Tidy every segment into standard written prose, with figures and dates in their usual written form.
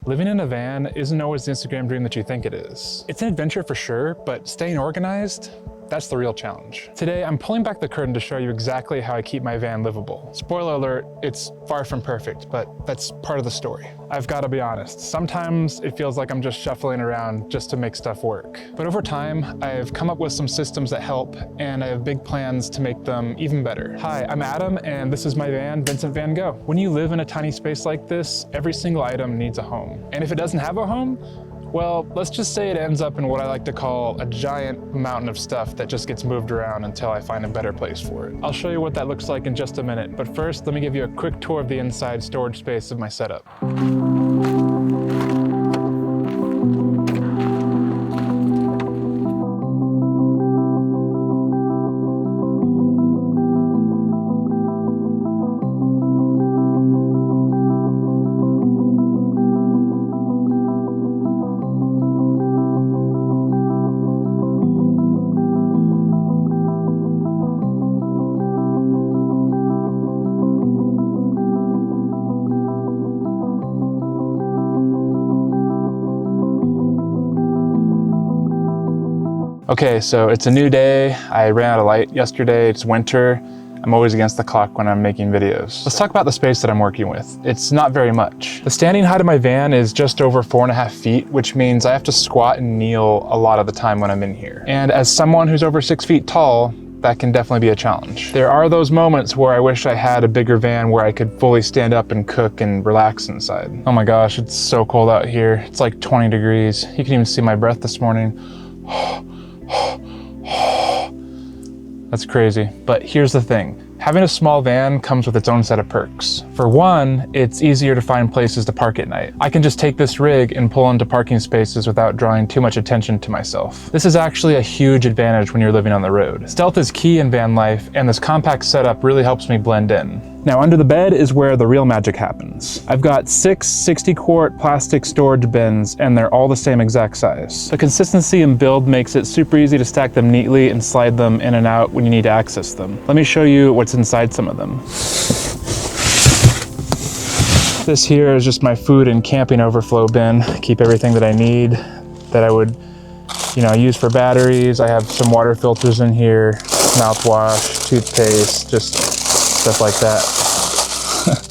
Living in a van isn't always the Instagram dream that you think it is. It's an adventure for sure, but staying organized, that's the real challenge. Today, I'm pulling back the curtain to show you exactly how I keep my van livable. Spoiler alert, it's far from perfect, but that's part of the story. I've got to be honest, sometimes it feels like I'm just shuffling around just to make stuff work. But over time, I've come up with some systems that help, and I have big plans to make them even better. Hi, I'm Adam, and this is my van, Vincent Van Gogh. When you live in a tiny space like this, every single item needs a home. And if it doesn't have a home, well, let's just say it ends up in what I like to call a giant mountain of stuff that just gets moved around until I find a better place for it. I'll show you what that looks like in just a minute, but first, let me give you a quick tour of the inside storage space of my setup. Okay, so it's a new day. I ran out of light yesterday. It's winter. I'm always against the clock when I'm making videos. Let's talk about the space that I'm working with. It's not very much. The standing height of my van is just over 4.5 feet, which means I have to squat and kneel a lot of the time when I'm in here. And as someone who's over 6 feet tall, that can definitely be a challenge. There are those moments where I wish I had a bigger van where I could fully stand up and cook and relax inside. Oh my gosh, it's so cold out here. It's like 20 degrees. You can even see my breath this morning. That's crazy. But here's the thing. Having a small van comes with its own set of perks. For one, it's easier to find places to park at night. I can just take this rig and pull into parking spaces without drawing too much attention to myself. This is actually a huge advantage when you're living on the road. Stealth is key in van life, and this compact setup really helps me blend in. Now, under the bed is where the real magic happens. I've got 6 60-quart plastic storage bins, and they're all the same exact size. The consistency and build makes it super easy to stack them neatly and slide them in and out when you need to access them. Let me show you what's inside some of them. This here is just my food and camping overflow bin. I keep everything that I need that I would, use for batteries. I have some water filters in here, mouthwash, toothpaste, just stuff like that.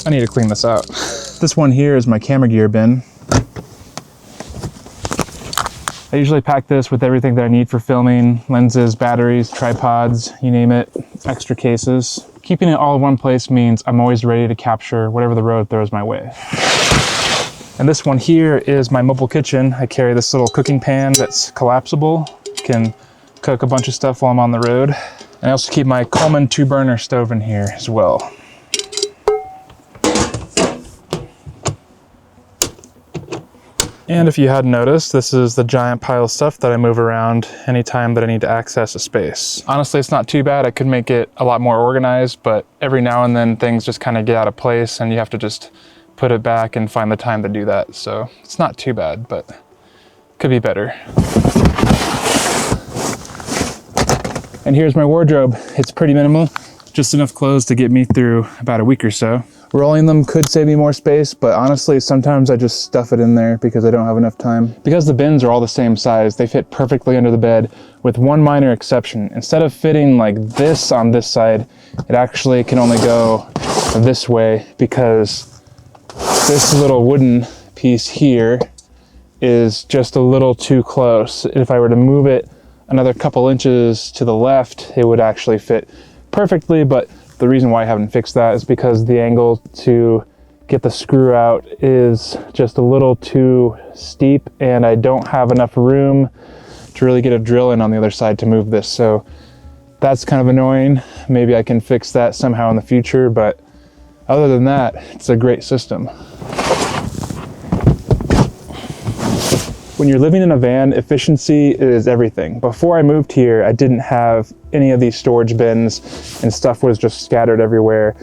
I need to clean this out. This one here is my camera gear bin. I usually pack this with everything that I need for filming: lenses, batteries, tripods, you name it, extra cases. Keeping it all in one place means I'm always ready to capture whatever the road throws my way. And this one here is my mobile kitchen. I carry this little cooking pan that's collapsible. Can cook a bunch of stuff while I'm on the road. And I also keep my Coleman 2-burner stove in here as well. And if you hadn't noticed, this is the giant pile of stuff that I move around anytime that I need to access a space. Honestly, it's not too bad. I could make it a lot more organized, but every now and then things just kind of get out of place and you have to just put it back and find the time to do that. So it's not too bad, but could be better. And here's my wardrobe. It's pretty minimal, just enough clothes to get me through about a week or so. Rolling them could save me more space, but honestly, sometimes I just stuff it in there because I don't have enough time. Because the bins are all the same size, they fit perfectly under the bed, with one minor exception. Instead of fitting like this on this side, it actually can only go this way because this little wooden piece here is just a little too close. If I were to move it another couple inches to the left, it would actually fit perfectly, but the reason why I haven't fixed that is because the angle to get the screw out is just a little too steep, and I don't have enough room to really get a drill in on the other side to move this. So that's kind of annoying. Maybe I can fix that somehow in the future, but other than that, it's a great system. When you're living in a van, efficiency is everything. Before I moved here, I didn't have any of these storage bins and stuff was just scattered everywhere.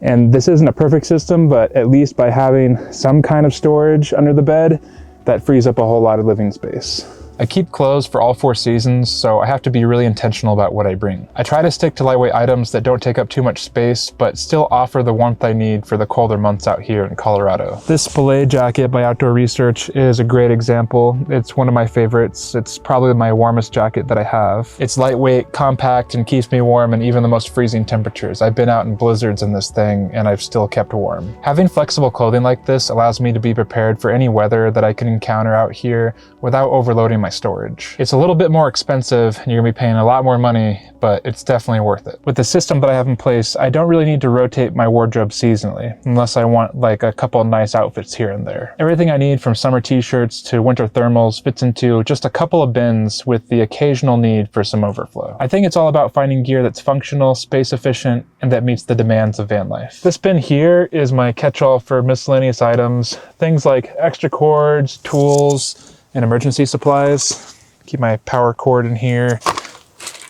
And this isn't a perfect system, but at least by having some kind of storage under the bed, that frees up a whole lot of living space. I keep clothes for all 4 seasons, so I have to be really intentional about what I bring. I try to stick to lightweight items that don't take up too much space, but still offer the warmth I need for the colder months out here in Colorado. This belay jacket by Outdoor Research is a great example. It's one of my favorites. It's probably my warmest jacket that I have. It's lightweight, compact, and keeps me warm in even the most freezing temperatures. I've been out in blizzards in this thing, and I've still kept warm. Having flexible clothing like this allows me to be prepared for any weather that I can encounter out here without overloading my storage. It's a little bit more expensive, and you're gonna be paying a lot more money, but it's definitely worth it. With the system that I have in place, I don't really need to rotate my wardrobe seasonally, unless I want like a couple nice outfits here and there. Everything I need from summer t-shirts to winter thermals fits into just a couple of bins with the occasional need for some overflow. I think it's all about finding gear that's functional, space efficient, and that meets the demands of van life. This bin here is my catch-all for miscellaneous items, things like extra cords, tools, and emergency supplies. Keep my power cord in here.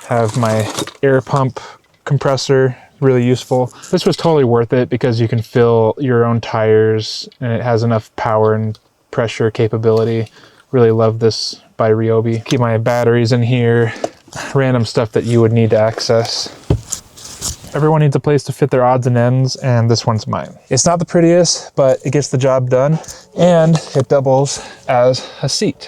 Have my air pump compressor, really useful. This was totally worth it because you can fill your own tires and it has enough power and pressure capability. Really love this by Ryobi. Keep my batteries in here, random stuff that you would need to access. Everyone needs a place to fit their odds and ends, and this one's mine. It's not the prettiest, but it gets the job done, and it doubles as a seat.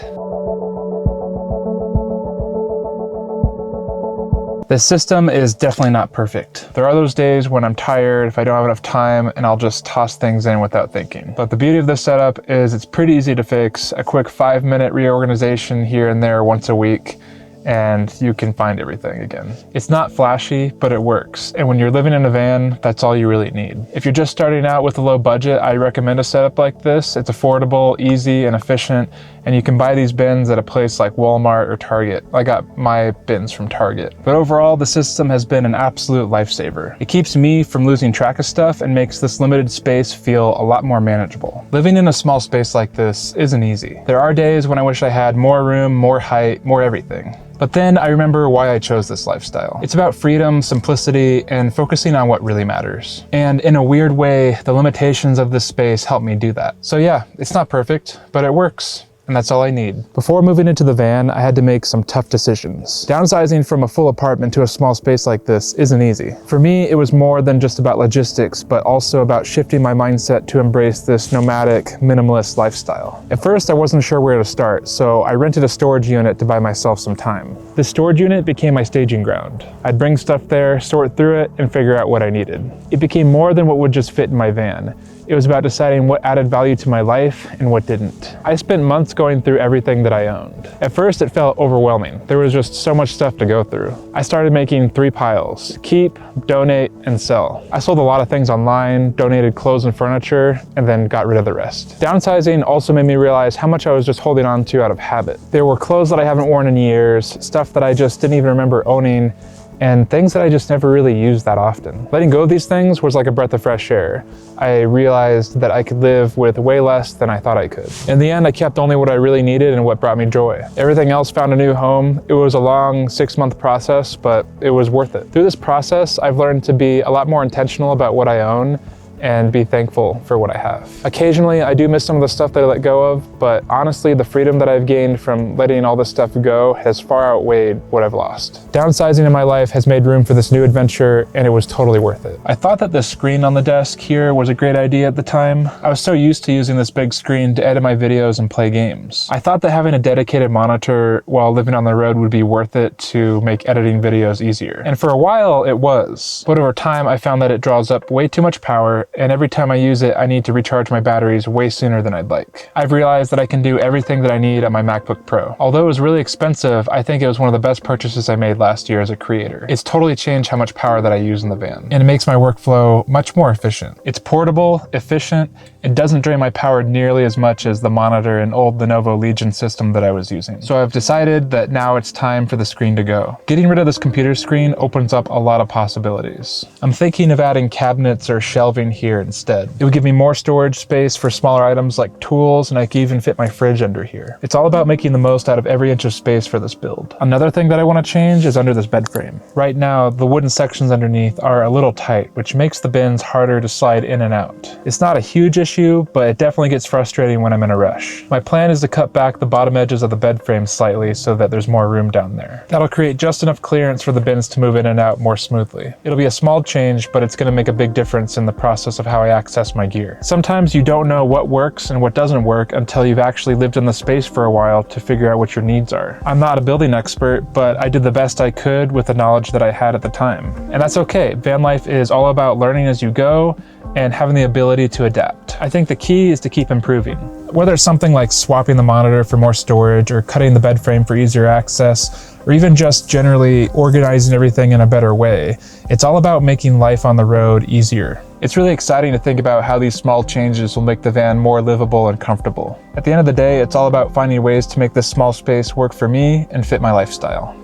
This system is definitely not perfect. There are those days when I'm tired, if I don't have enough time, and I'll just toss things in without thinking. But the beauty of this setup is it's pretty easy to fix. A quick 5-minute reorganization here and there once a week, and you can find everything again. It's not flashy, but it works. And when you're living in a van, that's all you really need. If you're just starting out with a low budget, I recommend a setup like this. It's affordable, easy, and efficient, and you can buy these bins at a place like Walmart or Target. I got my bins from Target. But overall, the system has been an absolute lifesaver. It keeps me from losing track of stuff and makes this limited space feel a lot more manageable. Living in a small space like this isn't easy. There are days when I wish I had more room, more height, more everything. But then I remember why I chose this lifestyle. It's about freedom, simplicity, and focusing on what really matters. And in a weird way, the limitations of this space help me do that. So yeah, it's not perfect, but it works. And that's all I need. Before moving into the van, I had to make some tough decisions. Downsizing from a full apartment to a small space like this isn't easy. For me, it was more than just about logistics, but also about shifting my mindset to embrace this nomadic, minimalist lifestyle. At first, I wasn't sure where to start, so I rented a storage unit to buy myself some time. This storage unit became my staging ground. I'd bring stuff there, sort through it, and figure out what I needed. It became more than what would just fit in my van. It was about deciding what added value to my life and what didn't. I spent months going through everything that I owned. At first, it felt overwhelming. There was just so much stuff to go through. I started making 3 piles: keep, donate, and sell. I sold a lot of things online, donated clothes and furniture, and then got rid of the rest. Downsizing also made me realize how much I was just holding on to out of habit. There were clothes that I haven't worn in years, stuff that I just didn't even remember owning, and things that I just never really used that often. Letting go of these things was like a breath of fresh air. I realized that I could live with way less than I thought I could. In the end, I kept only what I really needed and what brought me joy. Everything else found a new home. It was a long 6-month process, but it was worth it. Through this process, I've learned to be a lot more intentional about what I own and be thankful for what I have. Occasionally, I do miss some of the stuff that I let go of, but honestly, the freedom that I've gained from letting all this stuff go has far outweighed what I've lost. Downsizing in my life has made room for this new adventure, and it was totally worth it. I thought that the screen on the desk here was a great idea at the time. I was so used to using this big screen to edit my videos and play games. I thought that having a dedicated monitor while living on the road would be worth it to make editing videos easier. And for a while, it was. But over time, I found that it draws up way too much power, and every time I use it, I need to recharge my batteries way sooner than I'd like. I've realized that I can do everything that I need on my MacBook Pro. Although it was really expensive, I think it was one of the best purchases I made last year as a creator. It's totally changed how much power that I use in the van, and it makes my workflow much more efficient. It's portable, efficient, it doesn't drain my power nearly as much as the monitor and old Lenovo Legion system that I was using. So I've decided that now it's time for the screen to go. Getting rid of this computer screen opens up a lot of possibilities. I'm thinking of adding cabinets or shelving here instead. It would give me more storage space for smaller items like tools, and I could even fit my fridge under here. It's all about making the most out of every inch of space for this build. Another thing that I want to change is under this bed frame. Right now, the wooden sections underneath are a little tight, which makes the bins harder to slide in and out. It's not a huge issue, but it definitely gets frustrating when I'm in a rush. My plan is to cut back the bottom edges of the bed frame slightly so that there's more room down there. That'll create just enough clearance for the bins to move in and out more smoothly. It'll be a small change, but it's going to make a big difference in the process of how I access my gear. Sometimes you don't know what works and what doesn't work until you've actually lived in the space for a while to figure out what your needs are. I'm not a building expert, but I did the best I could with the knowledge that I had at the time. And that's okay. Van life is all about learning as you go and having the ability to adapt. I think the key is to keep improving. Whether it's something like swapping the monitor for more storage or cutting the bed frame for easier access, or even just generally organizing everything in a better way, it's all about making life on the road easier. It's really exciting to think about how these small changes will make the van more livable and comfortable. At the end of the day, it's all about finding ways to make this small space work for me and fit my lifestyle.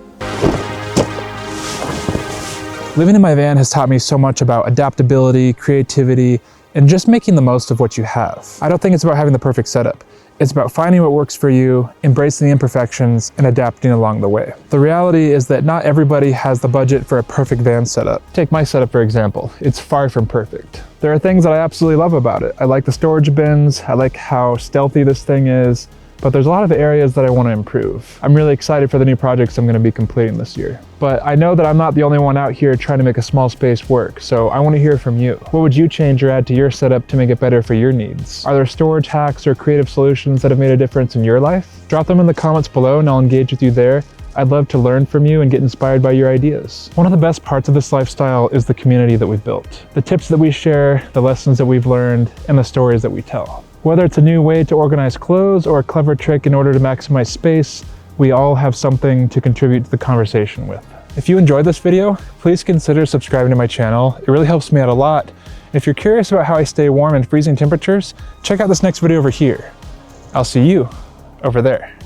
Living in my van has taught me so much about adaptability, creativity, and just making the most of what you have. I don't think it's about having the perfect setup. It's about finding what works for you, embracing the imperfections, and adapting along the way. The reality is that not everybody has the budget for a perfect van setup. Take my setup for example. It's far from perfect. There are things that I absolutely love about it. I like the storage bins, I like how stealthy this thing is, but there's a lot of areas that I want to improve. I'm really excited for the new projects I'm going to be completing this year. But I know that I'm not the only one out here trying to make a small space work, so I want to hear from you. What would you change or add to your setup to make it better for your needs? Are there storage hacks or creative solutions that have made a difference in your life? Drop them in the comments below and I'll engage with you there. I'd love to learn from you and get inspired by your ideas. One of the best parts of this lifestyle is the community that we've built. The tips that we share, the lessons that we've learned, and the stories that we tell. Whether it's a new way to organize clothes or a clever trick in order to maximize space, we all have something to contribute to the conversation with. If you enjoyed this video, please consider subscribing to my channel. It really helps me out a lot. If you're curious about how I stay warm in freezing temperatures, check out this next video over here. I'll see you over there.